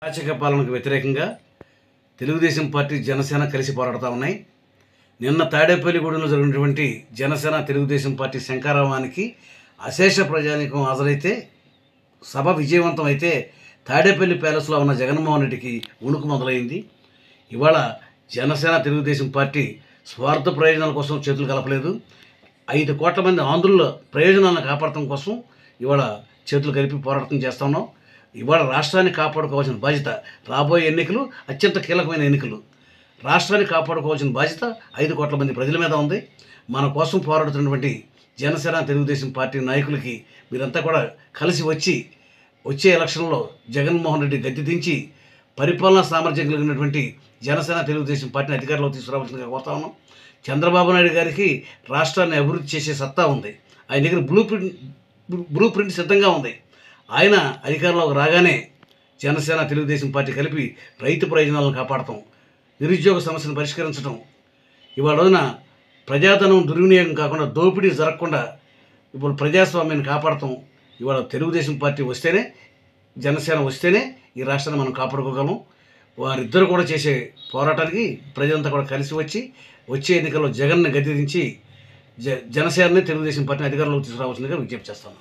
అరాచక పాలనకు వ్యతిరేకంగా తెలుగుదేశం పార్టీ జనసేన కలిసి పోరాడుతూ ఉన్నాయి. నిన్న తాడేపల్లిగూడెంలో జరిగినటువంటి జనసేన తెలుగుదేశం పార్టీ శంఖారావానికి అశేష ప్రజానీకం హాజరైతే సభ విజయవంతం అయితే తాడేపల్లి ప్యాలెస్లో ఉన్న జగన్మోహన్ రెడ్డికి ఉణుకు మొదలైంది. ఇవాళ జనసేన తెలుగుదేశం పార్టీ స్వార్థ ప్రయోజనాల కోసం చేతులు కలపలేదు. 5 కోట్ల మంది ఆంధ్రుల ప్రయోజనాలను కాపాడటం కోసం ఇవాళ చేతులు కలిపి పోరాటం చేస్తా ఉన్నాం. ఇవాళ రాష్ట్రాన్ని కాపాడుకోవాల్సిన బాధ్యత, రాబోయే ఎన్నికలు అత్యంత కీలకమైన ఎన్నికలు. రాష్ట్రాన్ని కాపాడుకోవాల్సిన బాధ్యత 5 కోట్ల మంది ప్రజల మీద ఉంది. మన కోసం పోరాడుతున్నటువంటి జనసేన తెలుగుదేశం పార్టీ నాయకులకి మీరంతా కూడా కలిసి వచ్చే ఎలక్షన్లో జగన్మోహన్ రెడ్డి గద్దె దించి పరిపాలనా సామర్థ్యం కలిగినటువంటి జనసేన తెలుగుదేశం పార్టీని అధికారంలో తీసుకురావాల్సిందిగా కోరుతా ఉన్నాం. చంద్రబాబు నాయుడు గారికి రాష్ట్రాన్ని అభివృద్ధి చేసే సత్తా ఉంది. ఆయన దగ్గర బ్లూ ప్రింట్ సిద్ధంగా ఉంది. ఆయన అధికారంలోకి రాగానే జనసేన తెలుగుదేశం పార్టీ కలిపి రైతు ప్రయోజనాలను కాపాడటం, నిరుద్యోగ సమస్యను పరిష్కరించడం, ఇవాళ రోజున ప్రజాధనం దుర్వినియోగం కాకుండా దోపిడీ జరగకుండా ఇప్పుడు ప్రజాస్వామ్యాన్ని కాపాడటం. ఇవాళ తెలుగుదేశం పార్టీ వస్తేనే, జనసేన వస్తేనే ఈ రాష్ట్రాన్ని మనం కాపాడుకోగలం. వారిద్దరు కూడా చేసే పోరాటానికి ప్రజలంతా కూడా కలిసి వచ్చే ఎన్నికల్లో జగన్ని గద్దె దించి జనసేనని తెలుగుదేశం పార్టీని అధికారంలోకి తీసుకురావాల్సిందిగా విజ్ఞప్తి చేస్తాను.